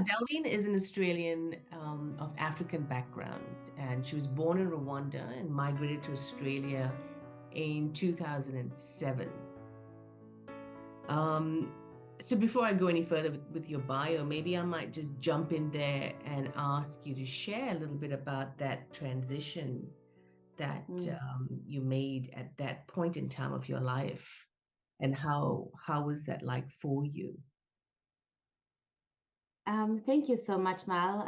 Delphine is an Australian of African background, and she was born in Rwanda and migrated to Australia in 2007. So before I go any further with your bio, maybe I might just jump in there and ask you to share a little bit about that transition that you made at that point in time of your life, and how was that like for you? Thank you so much, Mal.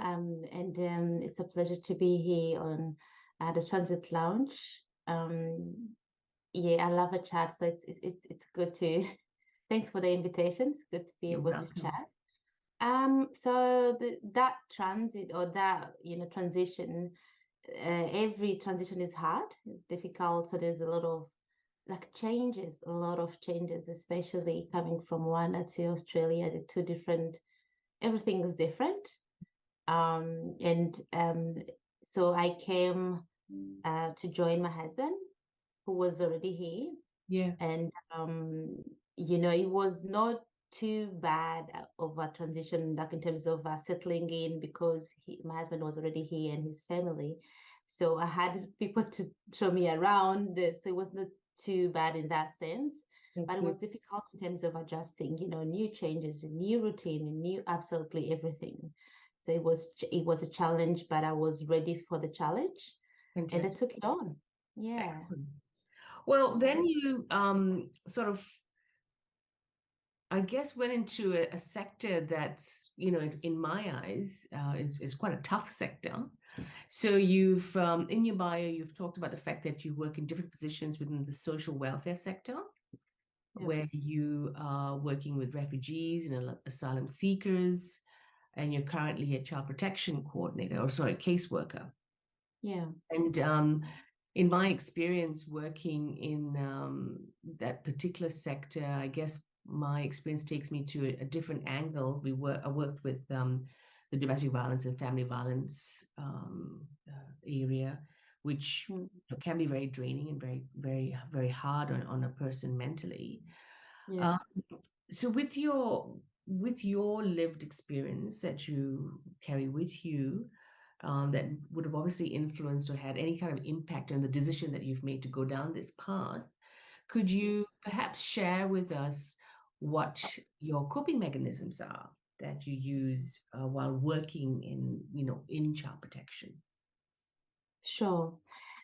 It's a pleasure to be here on the Transit Lounge. Yeah, I love a chat, so it's good to. Thanks for the invitation. It's good to be You're able welcome. to chat. So that transit or that transition, every transition is hard. It's difficult. So there's a lot of a lot of changes, especially coming from Rwanda to Australia. The two different. Everything is different. So I came to join my husband, who was already here. Yeah. And, it was not too bad of a transition, like in terms of settling in, because my husband was already here and his family. So I had people to show me around. So it was not too bad in that sense. But it was difficult in terms of adjusting, new changes, new routine, new absolutely everything. So it was a challenge, but I was ready for the challenge. Fantastic. And I took it on. Yeah. Excellent. Well, then you sort of, I guess, went into a sector that's, in my eyes, is quite a tough sector. So you've, in your bio, you've talked about the fact that you work in different positions within the social welfare sector, where you are working with refugees and asylum seekers, and you're currently a child protection coordinator, caseworker. Yeah. And in my experience working in that particular sector, I guess my experience takes me to a different angle. I worked with the domestic violence and family violence area, which can be very draining and very, very, very hard on a person mentally. Yes. So with your lived experience that you carry with you, that would have obviously influenced or had any kind of impact on the decision that you've made to go down this path, could you perhaps share with us what your coping mechanisms are that you use while working in child protection? Sure.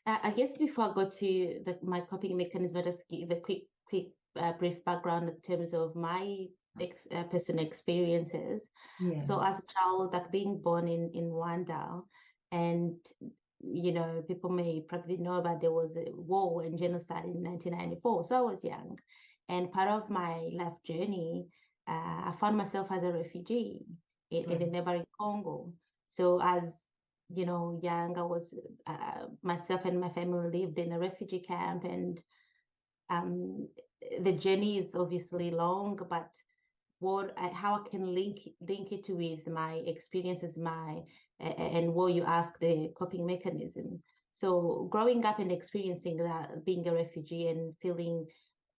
I guess before I go to my coping mechanism, I just give a quick brief background in terms of my personal experiences. Yeah. So as a child, like being born in Rwanda, and people may probably know about, there was a war and genocide in 1994. So I was young, and part of my life journey, I found myself as a refugee in the neighboring Congo. So as young, I was myself and my family lived in a refugee camp, and the journey is obviously long, but how I can link it with my experiences, and what you ask, the coping mechanism. So growing up and experiencing that, being a refugee and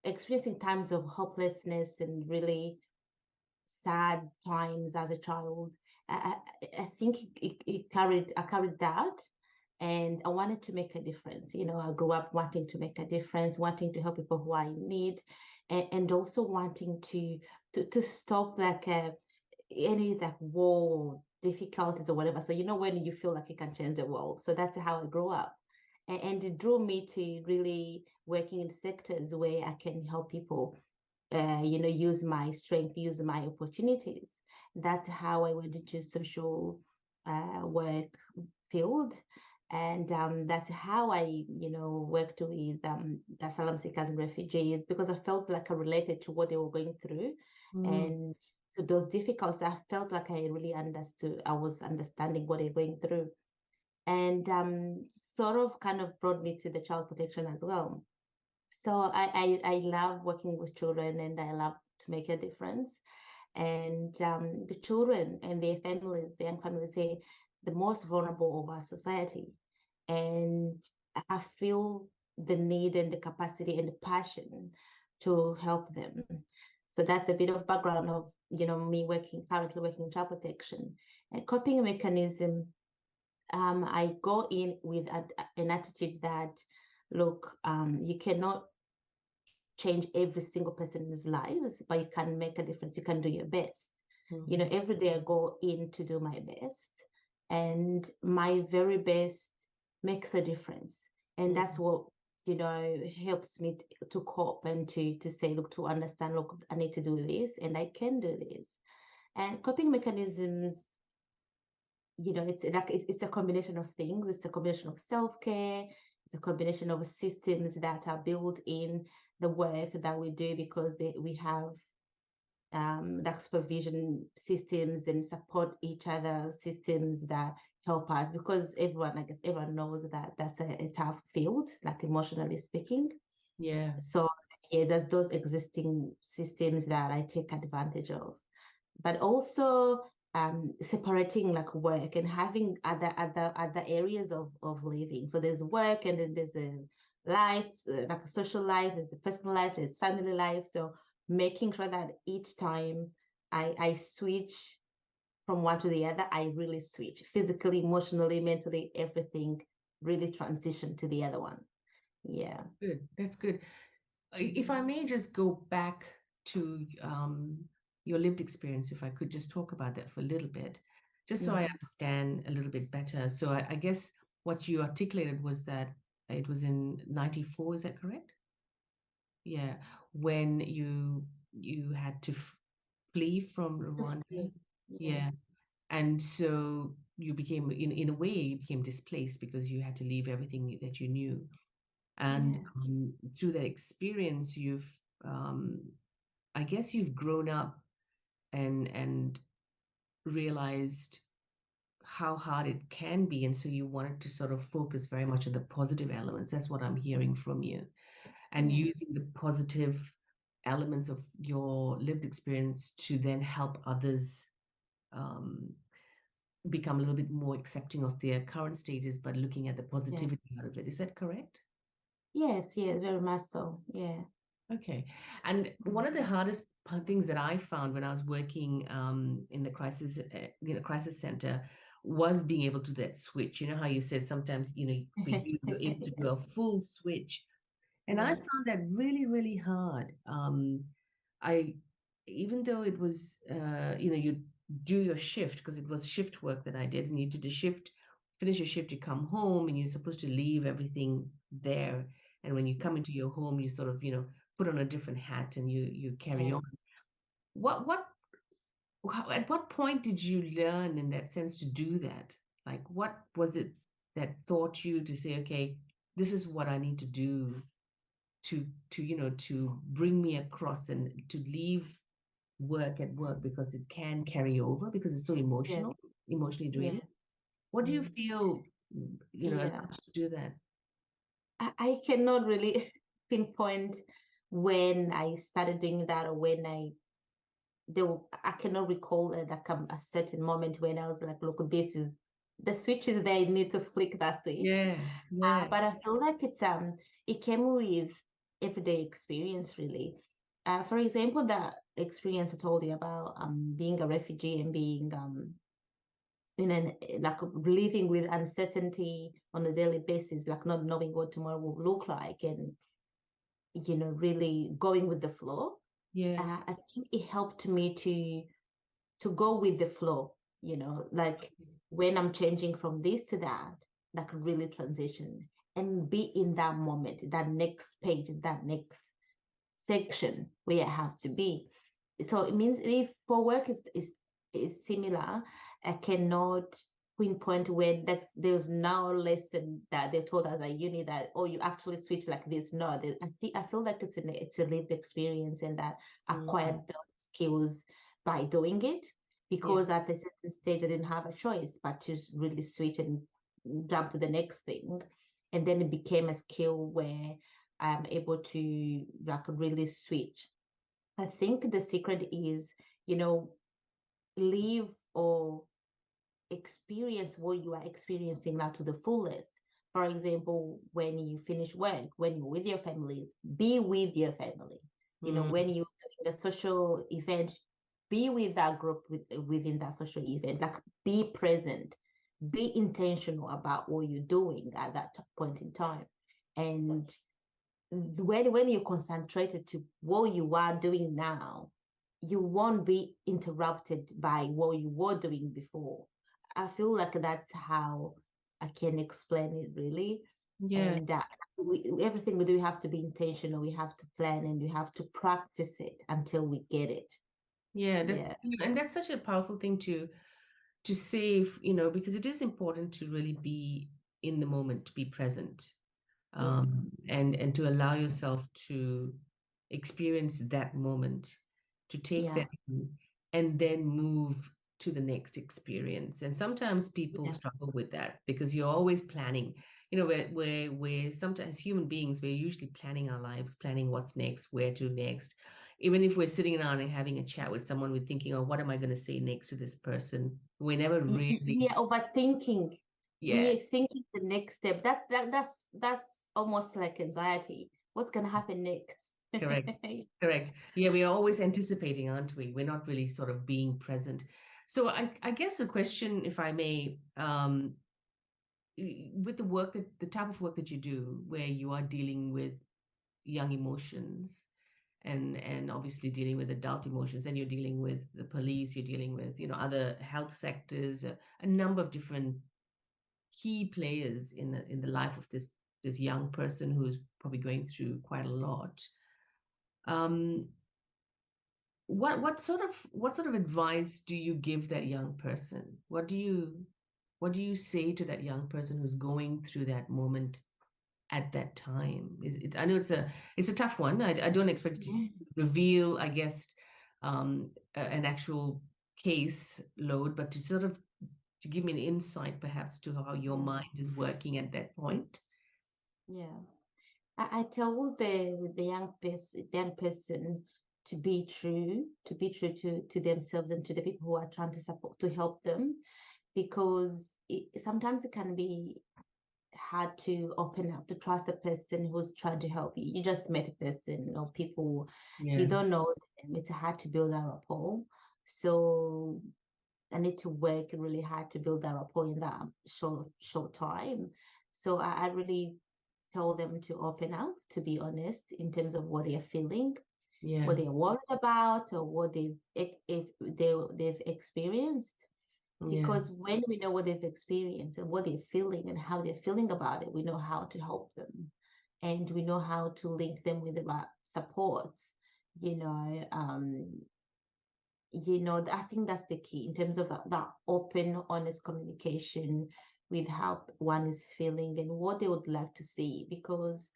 experiencing times of hopelessness and really sad times as a child, I think I carried that, and I wanted to make a difference. I grew up wanting to make a difference, wanting to help people who are in need, and also wanting to stop any war difficulties or whatever. So when you feel like you can change the world. So that's how I grew up, and it drew me to really working in sectors where I can help people. Use my strength, use my opportunities. That's how I went into social work field, and that's how I, worked with asylum seekers and refugees, because I felt like I related to what they were going through, and to those difficulties, I felt like I really understood. I was understanding what they're going through, and sort of kind of brought me to the child protection as well. So I love working with children, and I love to make a difference. And the children and their families, the young families, say the most vulnerable of our society. And I feel the need and the capacity and the passion to help them. So that's a bit of background of me currently working in child protection. A coping mechanism, I go in with an attitude that, look, you cannot change every single person's lives, but you can make a difference. You can do your best. Every day I go in to do my best, and my very best makes a difference. And that's what, helps me to cope and to say, look, to understand, look, I need to do this and I can do this. And coping mechanisms, it's a combination of things. It's a combination of self-care. It's a combination of systems that are built in the work that we do, because we have like supervision systems and support each other systems that help us, because everyone knows that that's a tough field, like emotionally speaking. Yeah. So yeah, there's those existing systems that I take advantage of, but also separating like work and having other areas of living. So there's work, and then there's a life, like a social life, there's a personal life, there's family life. So making sure that each time I switch from one to the other, I really switch physically, emotionally, mentally, everything really transition to the other one. Yeah. Good. That's good. If I may just go back to your lived experience, if I could just talk about that for a little bit, just so I understand a little bit better. So I guess what you articulated was that it was in 94, is that correct? Yeah, when you had to flee from Rwanda. Yeah. And so you became, in a way, you became displaced because you had to leave everything that you knew. And through that experience, I guess you've grown up and realized how hard it can be. And so you wanted to sort of focus very much on the positive elements. That's what I'm hearing from you. And using the positive elements of your lived experience to then help others become a little bit more accepting of their current status, but looking at the positivity out of it. Is that correct? Yes, very much so. Yeah. Okay. And one of the hardest things that I found when I was working in the crisis center was being able to do that switch. You know how you said sometimes, for you, you're able to do a full switch. And I found that really, really hard. Even though it was, you do your shift, because it was shift work that I did, and you did the shift, finish your shift, you come home, and you're supposed to leave everything there. And when you come into your home, you sort of, put on a different hat and you carry on. At what point did you learn in that sense to do that? Like, what was it that taught you to say, okay, this is what I need to do to bring me across and to leave work at work, because it can carry over, because it's so emotionally draining. What do you feel, allowed you to do that? I cannot really pinpoint when I started doing that, or when I cannot recall like a certain moment when I was like, look, this is the switch is there, I need to flick that switch. Yeah. But I feel like it came with everyday experience, really. For example, that experience I told you about being a refugee and being like living with uncertainty on a daily basis, like not knowing what tomorrow will look like, and really going with the flow. I think it helped me to go with the flow, like when I'm changing from this to that, like really transition and be in that moment, that next page, that next section where I have to be. So it means if for work is similar, I cannot pinpoint when there's no lesson that they told us at uni that, oh, you actually switch like this. No, I feel like it's a lived experience, and that acquired those skills by doing it, because at a certain stage I didn't have a choice but to really switch and jump to the next thing. And then it became a skill where I'm able to like really switch. I think the secret is, live or experience what you are experiencing now to the fullest. For example, when you finish work, when you're with your family, be with your family. When you're doing a social event, be with that group within that social event, like be present, be intentional about what you're doing at that point in time. And when you're concentrated to what you are doing now, you won't be interrupted by what you were doing before. I feel like that's how I can explain it really. Yeah. And everything we do, we have to be intentional, we have to plan, and we have to practice it until we get it. Yeah, Yeah. and that's such a powerful thing to say, because it is important to really be in the moment, to be present, Yes. and to allow yourself to experience that moment, to take Yeah. that in, and then move to the next experience. And sometimes people Yeah. struggle with that because you're always planning. We're sometimes human beings, we're usually planning our lives, planning what's next, where to next. Even if we're sitting down and having a chat with someone, we're thinking, oh, what am I going to say next to this person? We never really, Yeah, overthinking. yeah, We're thinking the next step. That's almost like anxiety. What's gonna happen next? correct. Correct. Yeah, we are always anticipating, aren't we? We're not really sort of being present. So I guess the question, if I may, with the type of work that you do, where you are dealing with young emotions and obviously dealing with adult emotions, and you're dealing with the police, you're dealing with, other health sectors, a number of different key players in the life of this young person who's probably going through quite a lot. Um, what sort of advice do you give that young person? What do you say to that young person who's going through that moment at that time? I know it's a tough one. I don't expect you to reveal, I guess, an actual case load, but to give me an insight perhaps to how your mind is working at that point. Yeah. I tell the young person to be true, to themselves and to the people who are trying to support, to help them, because sometimes it can be hard to open up, to trust the person who's trying to help you. You just met a person or people, you Yeah. don't know them. It's hard to build that rapport. So I need to work really hard to build that rapport in that short time. So I really tell them to open up, to be honest, in terms of what they're feeling, Yeah. what they're worried about, or what they've experienced. Yeah. Because when we know what they've experienced and what they're feeling and how they're feeling about it, we know how to help them, and we know how to link them with the right supports. You know, I think that's the key in terms of that open, honest communication with how one is feeling and what they would like to see, because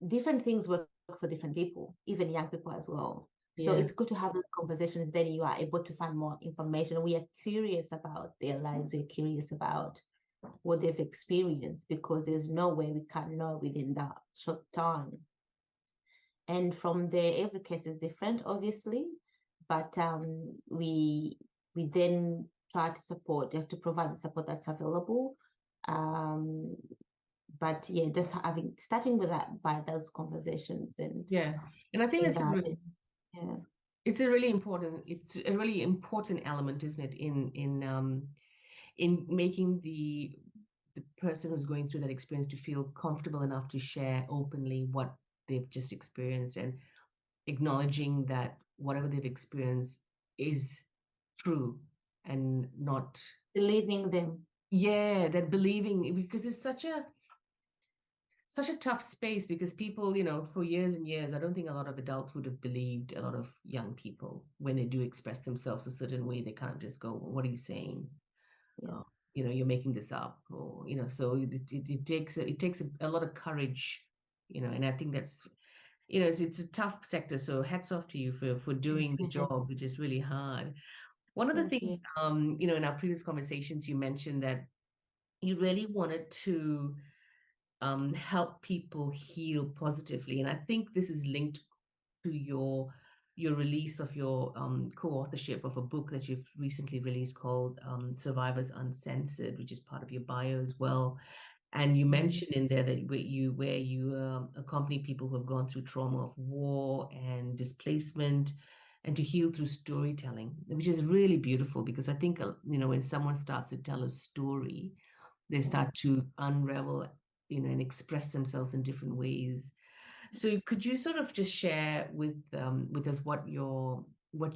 different things work for different people, even young people as well. So Yeah. it's good to have those conversations. Then you are able to find more information. We are curious about their lives. We're curious about what they've experienced, because there's no way we can know within that short time. And from there, every case is different, obviously, but we then try to support, to provide the support that's available. But yeah, just starting with that, by those conversations, and Yeah. And I think that, yeah, it's a really important element, isn't it, in making the person who's going through that experience to feel comfortable enough to share openly what they've just experienced, and acknowledging that whatever they've experienced is true and not, believing them. yeah, that believing, because it's such a tough space, because people, for years and years, I don't think a lot of adults would have believed a lot of young people when they do express themselves a certain way. They kind of just go, what are you saying? Yeah. You're making this up, or, so it takes a lot of courage, and I think that's, it's a tough sector. So hats off to you for doing the job, which is really hard. One of the Thank things, you. in our previous conversations, you mentioned that you really wanted to help people heal positively. And I think this is linked to your release of your co-authorship of a book that you've recently released called Survivors Uncensored, which is part of your bio as well. And you mentioned in there that where you accompany people who have gone through trauma of war and displacement, and to heal through storytelling, which is really beautiful, because I think, when someone starts to tell a story, they start to unravel, and express themselves in different ways. So could you sort of just share with us what you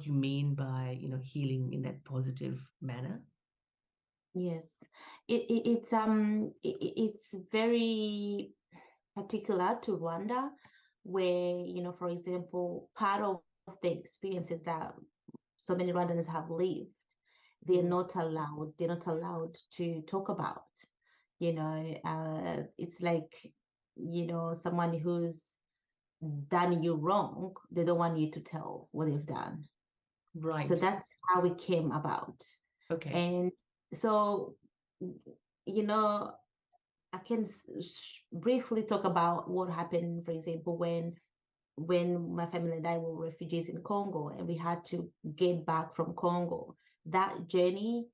mean by, healing in that positive manner? Yes, it's very particular to Rwanda, where, for example, part of the experiences that so many Rwandans have lived, they're not allowed to talk about. It's like, someone who's done you wrong, they don't want you to tell what they've done. So Right. that's how it came about. Okay. And so, I can briefly talk about what happened, for example, when my family and I were refugees in Congo and we had to get back from Congo. That journey,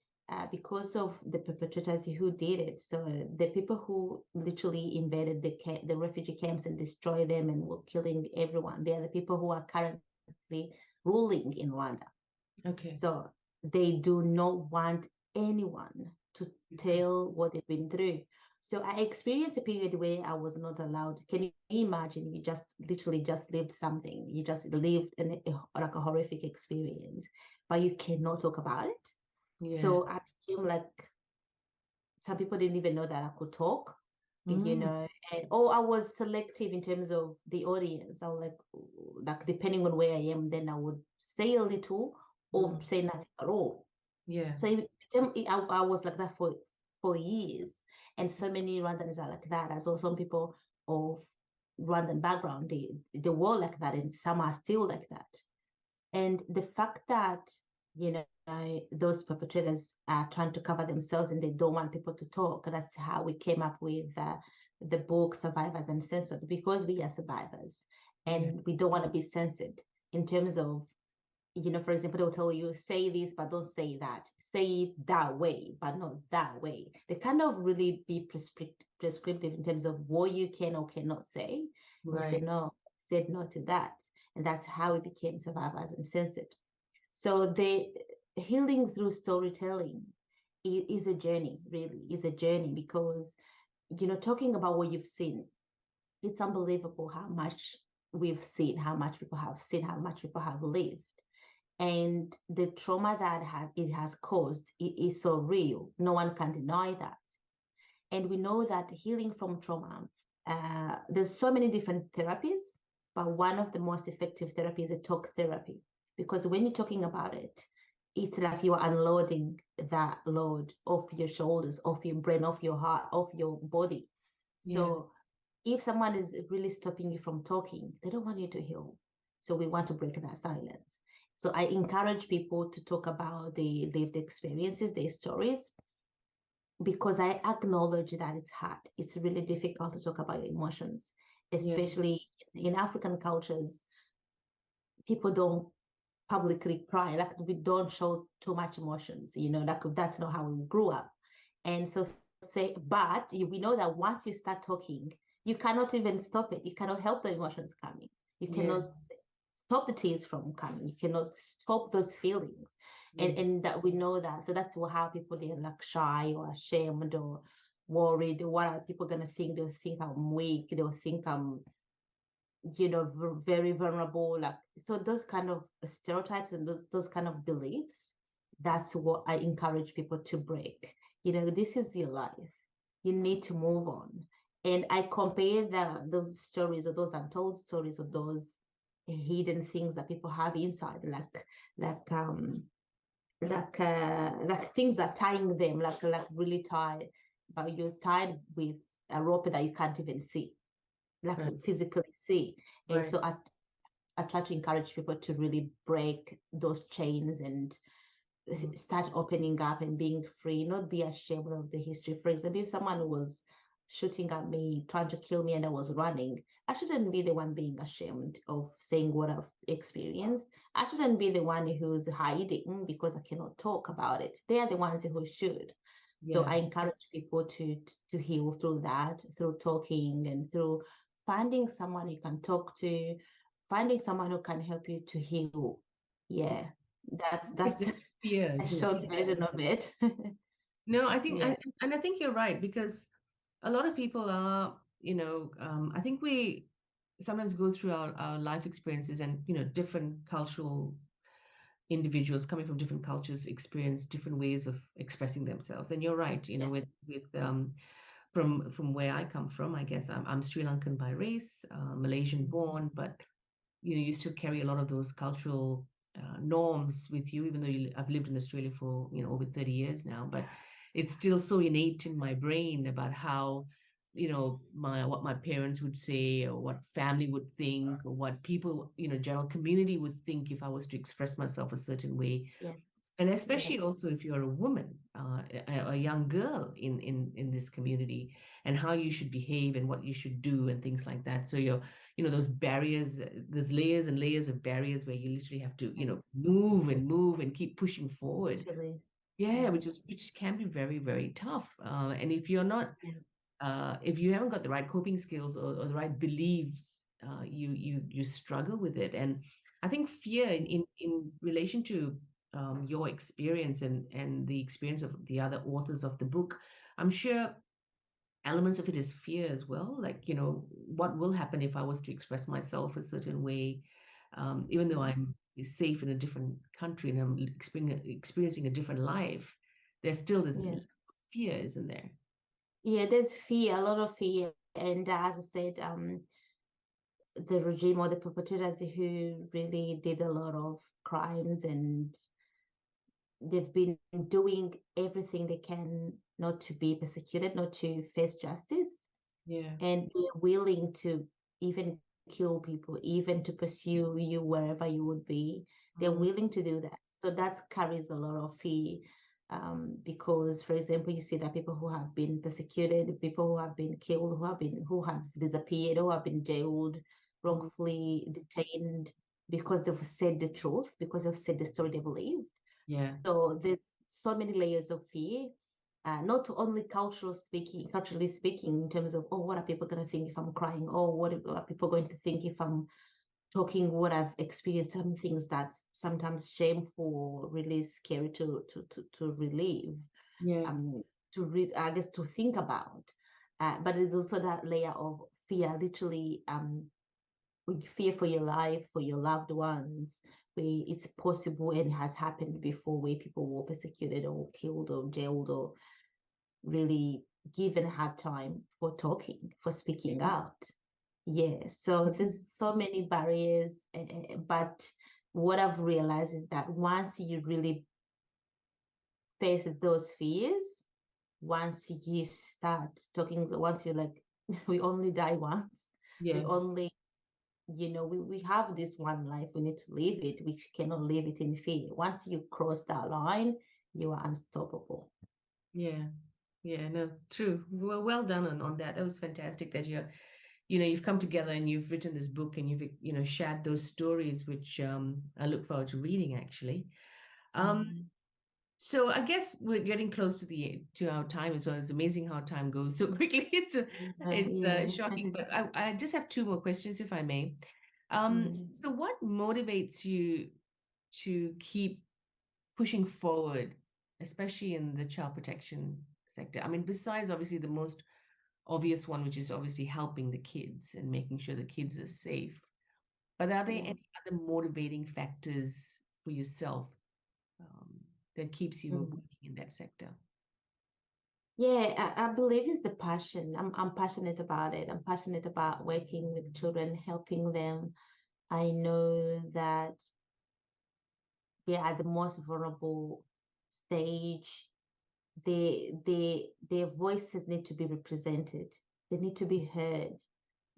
because of the perpetrators who did it, so the people who literally invaded the refugee camps and destroyed them and were killing everyone, they are the people who are currently ruling in Rwanda. Okay. So they do not want anyone to tell what they've been through. So I experienced a period where I was not allowed. Can you imagine? You just literally just lived something. You just lived like a horrific experience, but you cannot talk about it. Yeah. So I became like, some people didn't even know that I could talk, and I was selective in terms of the audience. I was like depending on where I am, then I would say a little or say nothing at all. Yeah. So I was like that for years, and so many Rwandans are like that as well. Some people of Rwandan background, they were like that, and some are still like that. And the fact that, those perpetrators are trying to cover themselves and they don't want people to talk, that's how we came up with the book Survivors Uncensored, because we are survivors and we don't want to be censored in terms of, for example, they'll tell you, say this, but don't say that. Say it that way, but not that way. They kind of really be prescriptive in terms of what you can or cannot say. Right. We say, no, said no to that. And that's how it became Survivors Uncensored. So the healing through storytelling is a journey, really, is a journey, because, talking about what you've seen, it's unbelievable how much we've seen, how much people have seen, how much people have lived. And the trauma that it has caused, it is so real. No one can deny that. And we know that healing from trauma, there's so many different therapies, but one of the most effective therapies is talk therapy. Because when you're talking about it, it's like you're unloading that load off your shoulders, off your brain, off your heart, off your body. So if someone is really stopping you from talking, they don't want you to heal. So we want to break that silence. So I encourage people to talk about their lived experiences, their stories, because I acknowledge that it's hard. It's really difficult to talk about your emotions, especially in African cultures. People don't publicly cry. Like, we don't show too much emotions, like that's not how we grew up. And so we know that once you start talking, you cannot even stop it. You cannot help the emotions coming. You cannot stop the tears from coming. You cannot stop those feelings. And that we know that. So that's how people, they're like shy or ashamed or worried. What are people going to think? They'll think I'm weak. They'll think I'm, very vulnerable. Like, so those kind of stereotypes and those kind of beliefs, that's what I encourage people to break. This is your life. You need to move on. And I compare those stories, or those untold stories, or those hidden things that people have inside, like things that tying them, like really tied, but you're tied with a rope that you can't even see, physically see. And so I try to encourage people to really break those chains and start opening up and being free, not be ashamed of the history. For example, if someone was shooting at me, trying to kill me, and I was running, I shouldn't be the one being ashamed of saying what I've experienced. I shouldn't be the one who's hiding because I cannot talk about it. They are the ones who should. So I encourage people to heal through that, through talking and through finding someone you can talk to, finding someone who can help you to heal Yeah, that's It's that's the fear a too. short version of it. No, I think, Yeah, and I think you're right, because a lot of people are, I think we sometimes go through our life experiences, and, different cultural individuals coming from different cultures experience different ways of expressing themselves. And you're right, yeah, from where I come from, I guess I'm Sri Lankan by race, Malaysian born, but you still carry a lot of those cultural norms with you, even though I've lived in Australia for over 30 years now. But it's still so innate in my brain about how what my parents would say, or what family would think, or what people, general community would think if I was to express myself a certain way. yes, And yes, especially also if you're a woman, a young girl in this community, and how you should behave and what you should do and things like that. So those barriers, there's layers and layers of barriers where you literally have to, yes, move and move and keep pushing forward. actually, Yeah, yeah, which can be very, very tough. And if you're not, yeah, if you haven't got the right coping skills, or the right beliefs, you struggle with it. And I think fear in relation to your experience and the experience of the other authors of the book, I'm sure elements of it is fear as well. Like, what will happen if I was to express myself a certain way, even though I'm safe in a different country and I'm experiencing a different life, there's still this yeah. fear, isn't there? Yeah, there's fear, a lot of fear. And as I said, the regime or the perpetrators who really did a lot of crimes, and they've been doing everything they can not to be persecuted, not to face justice. Yeah. And they're willing to even kill people, even to pursue you wherever you would be. They're Mm. willing to do that. So that carries a lot of fear. Because, for example, you see that people who have been persecuted, people who have been killed, who have disappeared, who have been jailed, Mm. wrongfully detained because they've said the truth, because they've said the story they believed. Yeah. So there's so many layers of fear, not only culturally speaking, in terms of, oh, what are people going to think if I'm crying? Oh, what are people going to think if I'm talking what I've experienced? Some things that's sometimes shameful, really scary to relive, Yeah. um, to read, I guess, to think about. But there's also that layer of fear, literally, with fear for your life, for your loved ones, where it's possible and has happened before, where people were persecuted or killed or jailed or really given a hard time for talking, for speaking Yeah. out. Yeah, so there's Because so many barriers, but what I've realized is that once you really face those fears, once you start talking, once you're like, we only die once, we yeah, only, we have this one life, we need to live it, we cannot live it in fear. Once you cross that line, you are unstoppable. yeah, yeah, no, true. Well done on that. That was fantastic that you've come together and you've written this book, and you've, shared those stories, which I look forward to reading, actually. Um, Mm. so I guess we're getting close to our time as well. It's amazing how time goes so quickly. It's Yeah. shocking, but I just have two more questions, if I may. Mm. So what motivates you to keep pushing forward, especially in the child protection sector? I mean, besides obviously the most obvious one, which is obviously helping the kids and making sure the kids are safe. But are there Yeah. any other motivating factors for yourself, um, that keeps you Mm. working in that sector? Yeah, I believe it's the passion. I'm passionate about it. I'm passionate about working with children, helping them. I know that they are the most vulnerable stage. Their voices need to be represented. They need to be heard.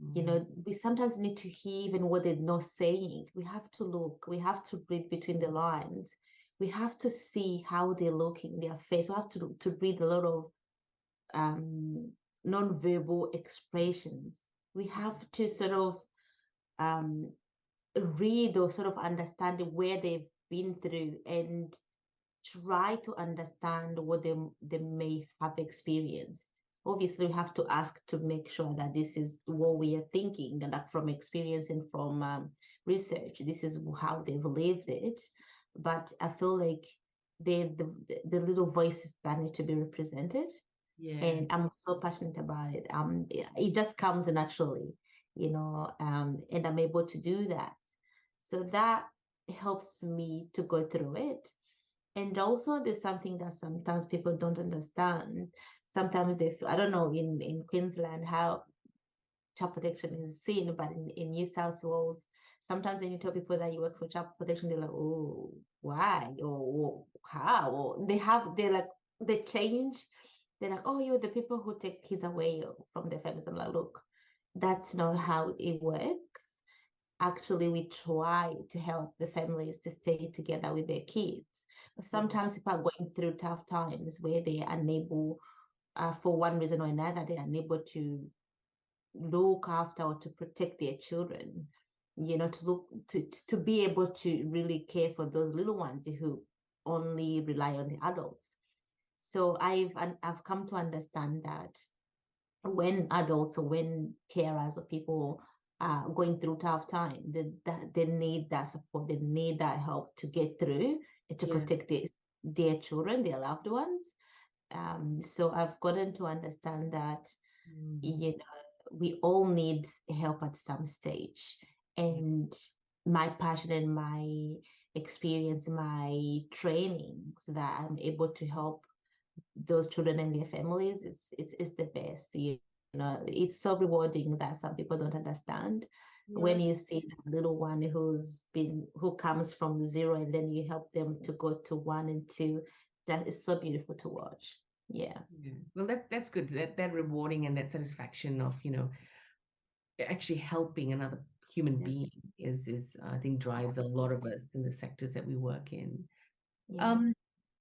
Mm. We sometimes need to hear even what they're not saying. We have to look, we have to read between the lines. We have to see how they're looking, their face. We have to read a lot of non-verbal expressions. We have to sort of um, read or sort of understand where they've been through and try to understand what they may have experienced. Obviously, we have to ask to make sure that this is what we are thinking, and that from experience and from research. This is how they've lived it. But I feel like the little voices that need to be represented. Yeah. And I'm so passionate about it. It just comes naturally, and I'm able to do that. So that helps me to go through it. And also, there's something that sometimes people don't understand. Sometimes they feel, I don't know, in Queensland, how child protection is seen, but in New South Wales, sometimes when you tell people that you work for child protection, they're like, oh, why? Or how? Or they're like, they change. They're like, oh, you're the people who take kids away from their families. I'm like, look, that's not how it works. Actually, we try to help the families to stay together with their kids. But sometimes people are going through tough times where they are unable, for one reason or another, they're unable to look after or to protect their children, to be able to really care for those little ones who only rely on the adults. So I've come to understand that when adults or when carers or people are going through tough time, they need that support, they need that help to get through and to protect their children, their loved ones. So I've gotten to understand that, we all need help at some stage. And my passion and my experience, my trainings that I'm able to help those children and their families is the best. It's so rewarding that some people don't understand. When you see that little one who comes from zero, and then you help them to go to 1 and 2, that is so beautiful to watch. Yeah. Well, that's good. That rewarding and that satisfaction of, actually helping another human being is I think drives a lot of us in the sectors that we work in.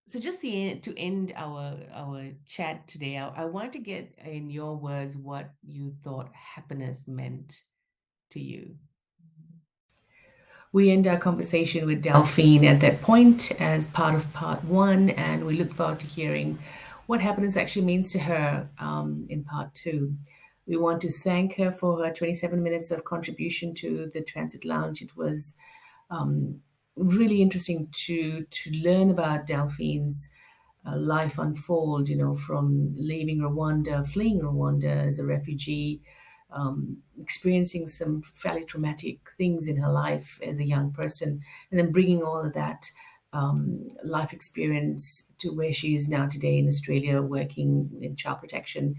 So just to end our chat today, I want to get in your words what you thought happiness meant to you. We end our conversation with Delphine at that point as part of part 1, and we look forward to hearing what happiness actually means to her in part 2. We want to thank her for her 27 minutes of contribution to the Transit Lounge. It was really interesting to learn about Delphine's life unfold, from leaving Rwanda, fleeing Rwanda as a refugee, experiencing some fairly traumatic things in her life as a young person, and then bringing all of that life experience to where she is now today in Australia, working in child protection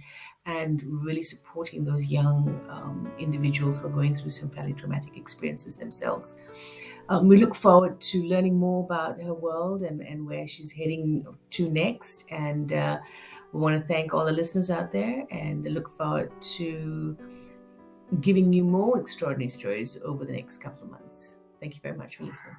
and really supporting those young individuals who are going through some fairly traumatic experiences themselves. We look forward to learning more about her world and where she's heading to next. And we want to thank all the listeners out there and look forward to giving you more extraordinary stories over the next couple of months. Thank you very much for listening.